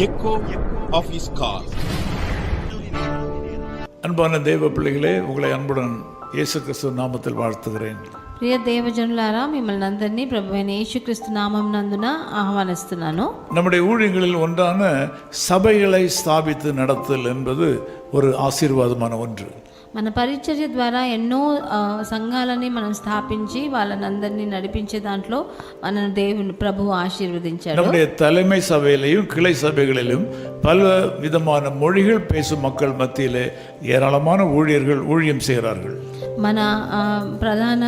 echo of his call. அன்பான தேவ பிள்ளைகளே, உங்களை அன்புடன் இயேசு கிறிஸ்து நாமத்தில் வாழ்த்துகிறேன். ప్రియ దేవజనులారా, మిమ్మల్ని అందరినీ ప్రభువైన యేసుక్రీస్తు నామం నందున ఆహ్వానిస్తున్నాను. நம்முடைய ஊழியங்களில் ஒன்றான சபைகளை ஸ்தாபித்து நடத்தல் என்பது ஒரு ஆசீர்வாதமான ஒன்று. మన పరిచర్య ద్వారా ఎన్నో సంఘాలని మనం స్థాపించి వాళ్ళని అందరినీ నడిపించే దాంట్లో మన దేవుని ప్రభువు ఆశీర్వదించాడు. நம்முடைய தலைமை சபையிலையும் கிளை சபைகளிலும் பல விதமான மொழிகள் பேசும் மக்கள் மத்தியிலே ஏராளமான ஊழியர்கள் ஊழியம் செய்கிறார்கள். మన ప్రధాన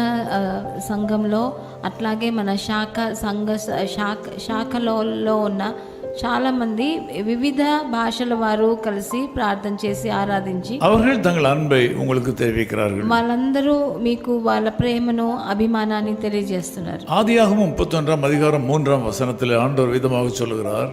సంఘంలో అట్లాగే మన శాఖలో ఉన్న చాలామంది వివిధ భాషల వారు కలిసి ప్రార్థన చేసి ఆరాధించి அவர்கள் தங்கள் அன்பை உங்களுக்கு தெரிவிக்கிறார்கள். వాళ్ళందరూ మీకు వాళ్ళ ప్రేమను అభిమానాన్ని తెలియజేస్తున్నారు. ஆதியாகமம் 31 அதிகாரம் 3 வசனத்தில் ஆண்டவர் விதமாக சொல்லுகிறார்.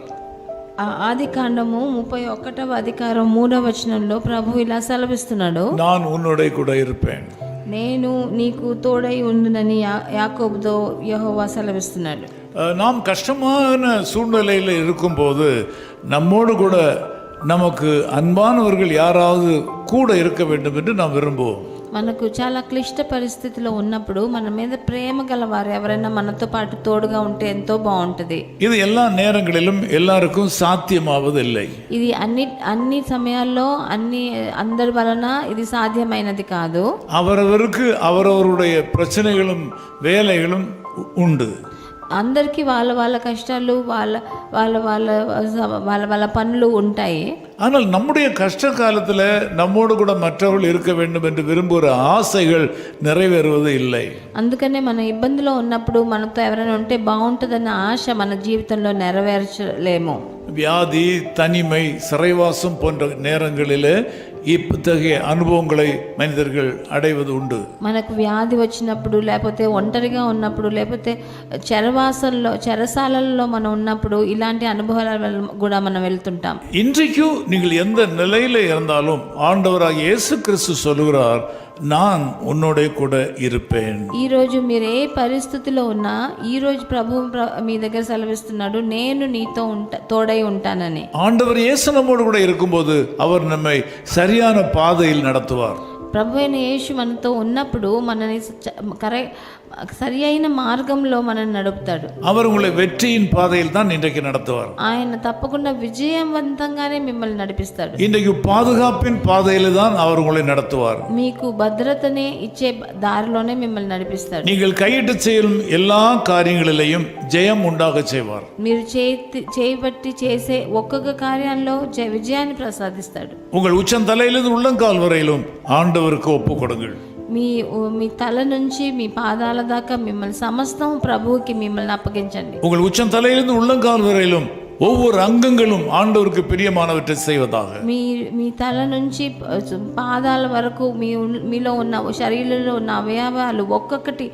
ఆది కాండము 31వ అధికారం 3వ వచనంలో ప్రభు ఇలా సెలవిస్తున్నాడు, நான் உன்னோட கூட இருப்பேன். నేను నీకు తోడై ఉండునని యాకోబుతో యెహోవా సెలవిస్తున్నాడు. நாம் கஷ்டமான சூழ்நிலையில் இருக்கும்போது நம்மோடு கூட நமக்கு அன்பானவர்கள் யாராவது கூட இருக்க வேண்டும் என்று நாம் விரும்புவோம். మనకు చాలా క్లిష్ట పరిస్థితిలో ఉన్నప్పుడు మన మీద ప్రేమ గల వారు ఎవరైనా మనతో పాటు తోడుగా ఉంటే ఎంతో బాగుంటుంది. இது எல்லா நேரங்களிலும் எல்லாருக்கும் சாத்தியமாவதில்லை. ఇది అన్ని సమయాల్లో అందరి వలన ఇది సాధ్యమైనది కాదు. அவரவருக்கு அவரவருடைய பிரச்சனைகளும் வேலைகளும் உண்டு. అందరికీ వాళ్ళ కష్టాలు వాళ్ళ పనులు ఉంటాయి. ஆனால் நம்முடைய கஷ்ட காலத்தில் நம்மோடு கூட மற்றவர்கள் இருக்க வேண்டும் என்று விரும்புகிற ஆசைகள் நிறைவேறுவது இல்லை. అందుకనే మన ఇబ్బందిలో ఉన్నప్పుడు మనతో ఎవరైనా ఉంటే బాగుంటుందన్న ఆశ మన జీవితంలో నెరవేర్చలేము. வியாதி, தனிமை, சிறைவாசம் போன்ற நேரங்களில் இத்தகைய அனுபவங்களை மனிதர்கள் அடைவது உண்டு. మనకు వ్యాధి వచ్చినప్పుడు, లేకపోతే ఒంటరిగా ఉన్నప్పుడు, లేకపోతే చెరసాలలో మనం ఉన్నప్పుడు ఇలాంటి అనుభవాల కూడా మనం వెళ్తుంటాం. இன்றைக்கு நீங்கள் எந்த நிலையில இருந்தாலும் ஆண்டவராகிய இயேசு கிறிஸ்து சொல்லுகிறார், நான் உன்னோட கூட இருப்பேன். ఈ రోజు మీరు ఏ పరిస్థితిలో ఉన్నా ఈ రోజు ప్రభు మీ దగ్గర సెలవిస్తున్నాడు, నేను నీతో తోడై ఉంటానని. ஆண்டவர் இயேசு நம்மோடு கூட இருக்கும்போது அவர் நம்மை சரியான பாதையில் நடத்துவார். ప్రభు అయిన యేసు మనతో ఉన్నప్పుడు మనని సరి అయిన మార్గంలో మనల్ని నడుపుతాడు. அவர் உங்களை வெற்றியின் பாதையில் தான் இன்றைக்கு நடத்துவார். ఆయన తప్పకుండా విజయవంతంగానే మిమ్మల్ని నడిపిస్తాడు. இன்றைக்கு பாதுகாப்பின் பாதையில் தான் அவர் உங்களை நடத்துவார். మీకు భద్రతనే ఇచ్చే దారిలోనే మిమ్మల్ని నడిపిస్తాడు. நீங்கள் கையிட்டு செய்யும் எல்லா காரியங்களிலேயும் ஜெயம் உண்டாக செய்வார். మీరు చేయబట్టి చేసే ఒక్కొక్క కార్యంలో విజయాన్ని ప్రసాదిస్తాడు. உங்கள் உச்சந்தலையிலிருந்து உள்ளங்கால் வரையிலும் ஆண்டவருக்கு ஒப்பு கொடுங்கள். మీ తల నుంచి మీ పాదాల దాకా మిమ్మల్ని సమస్తం ప్రభువుకి మిమ్మల్ని అప్పగించండి. உங்கள் உச்சந்தலையிலிருந்து உள்ளங்கால் வரையிலும் ஒவ்வொரு அங்கங்களும் ஆண்டவருக்கு பிரியமானவற்றை செய்வதாக. మీ తల నుంచి పాదాల వరకు మీలో ఉన్న శరీరంలో ఉన్న అవయవాలు ఒక్కొక్కటి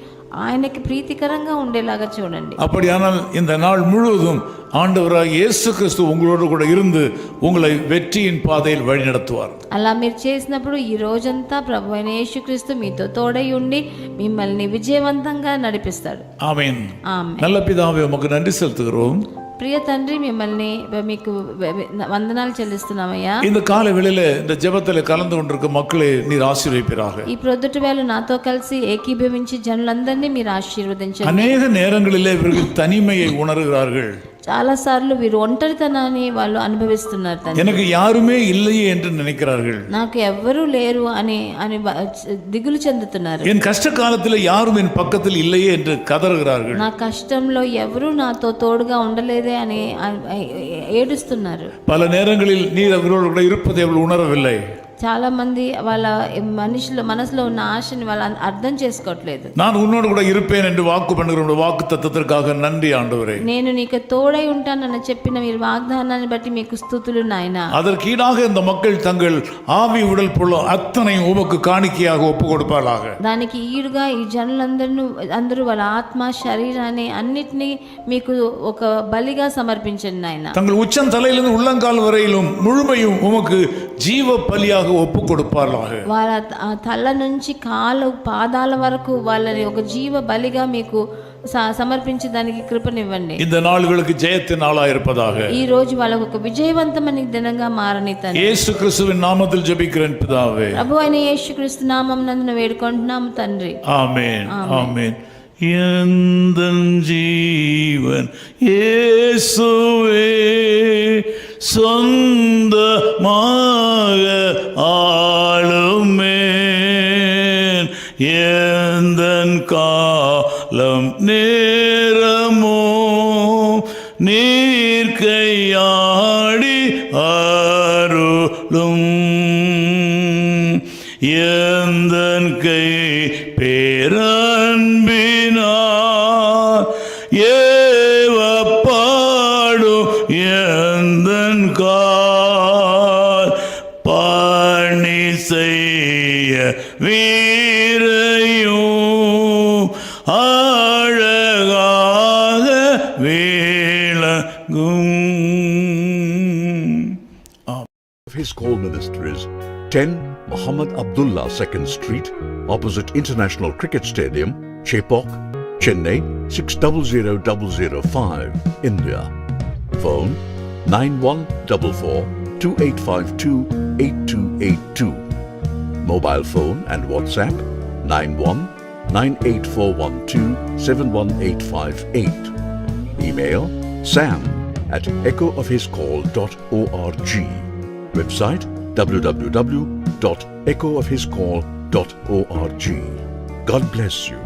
ఆయనకి ప్రీతికరంగా ఉండేలాగా చూడండి. அப்படியானால் இந்த நாள் முழுவதும் ஆண்டவராகிய இயேசு கிறிஸ்து உங்களோடு கூட இருந்து உங்களை வெற்றியின் பாதையில் வழி நடத்துவார். అలా మీరు చేసినప్పుడు ఈ రోజంతా ప్రభు అయిన యేసుక్రీస్తు మీతో తోడై ఉండి మిమ్మల్ని విజయవంతంగా నడిపిస్తాడు. ஆமென். ఆమేన్. நல்ல பிதாவே, உமக்கு நன்றி செலுத்துகிறோம். ప్రియ తండ్రి, మీకు వందనాలు చెల్లిస్తున్నామయ్యా. இந்த கால வேளையில இந்த ஜெபத்தில் கலந்து கொண்டிருக்கும் மக்களை நீர் ஆசீர்வதிப்பீராக. ఈ ప్రొద్దుటి వేళ నాతో కలిసి ఏకీభవించి జనులందరినీ మీరు ఆశీర్వదించండి. அநேக நேரங்களிலே இவர்கள் தனிமையை உணர்கிறார்கள். చాలా సార్లు వీరు ఒంటరితనాన్ని వాళ్ళు అనుభవిస్తున్నారు. எனக்கு யாருமே இல்லையே என்று நினைக்கிறார்கள். నాకు ఎవ్వరూ లేరు అని దిగులు చెందుతున్నారు. என் கஷ்ட காலத்தில் யாரும் என் பக்கத்தில் இல்லையே என்று கதறுகிறார்கள். నా కష్టంలో ఎవరూ నాతో తోడుగా ఉండలేదే అని ఏడుస్తున్నారు. பல நேரங்களில் நீர் அவர்களோடு கூட இருப்பதை அவர்கள் உணரவில்லை. చాలా మంది వాళ్ళ మనసులో ఉన్న ఆశని వాళ్ళు అర్థం చేసుకోవట్లేదు. நான் உன்னோடு கூட இருப்பேன் என்று வாக்கு பண்ணுகிற வாக்கு தத்தத்திற்காக நன்றி ஆண்டவரே. నేను నీకు తోడై ఉంటానని చెప్పిన మీరు వాగ్దానాన్ని బట్టి మీకు స్తుతులు నాయనా. அதற்கீடாக இந்த மக்கள் தங்கள் ஆவி உடல் பொருள் அத்தனையும் உமக்கு காணிக்கையாக ஒப்பு கொடுப்பார்களாக. దానికి ఈడుగా ఈ జనులందరూ వాళ్ళ ఆత్మ శరీరాన్ని అన్నిటినీ మీకు ఒక బలిగా సమర్పించండి నాయన. தங்கள் உச்சம் தலையிலிருந்து உள்ளங்கால் வரையிலும் முழுமையும் உமக்கு ஜீவ பலியாக ஒப்பு கொடுப்பார்களாக. వాళ్ళ తల నుంచి కాలు పాదాల వరకు వాళ్ళని ఒక జీవ బలిగా మీకు సమర్పించి దానికి కృపనివ్వండి. இந்த నాలుగులకు జయத்தின் நாளாக இருப்பதாக. ఈ రోజు వాళ్ళకు ఒక విజయవంతమైన దినంగా మారని తండ్రి. యేసు క్రీస్తుவின் நாமத்தில் ஜெபிக்கிறேன் பிதாவே. ప్రభు అయిన యేసుక్రీస్తు నామమునందు వేడుకుంటున్నాం తండ్రి. ஆமென். ஆமென். எந்தன் ஜீவன் இயேசுவே சொந்தமாக ஆளுமேன். எந்தன் காலம் நேரமோ நீர் கையாடி அருளும். எந்தன் கை பேரன்பினார் ஏவப்பாடும் எந்தன் கால் பணி செய்ய வீரையும் அழகாக விளங்கும். His Call Ministries, 10 Muhammad Abdullah 2nd Street, opposite International Cricket Stadium, Chepauk, Chennai 600005, India. Phone 9144-2852-8282. Mobile phone and WhatsApp 91-98412-71858. Email sam@echoofhiscall.org. Website www.echoofhiscall.org. God bless you.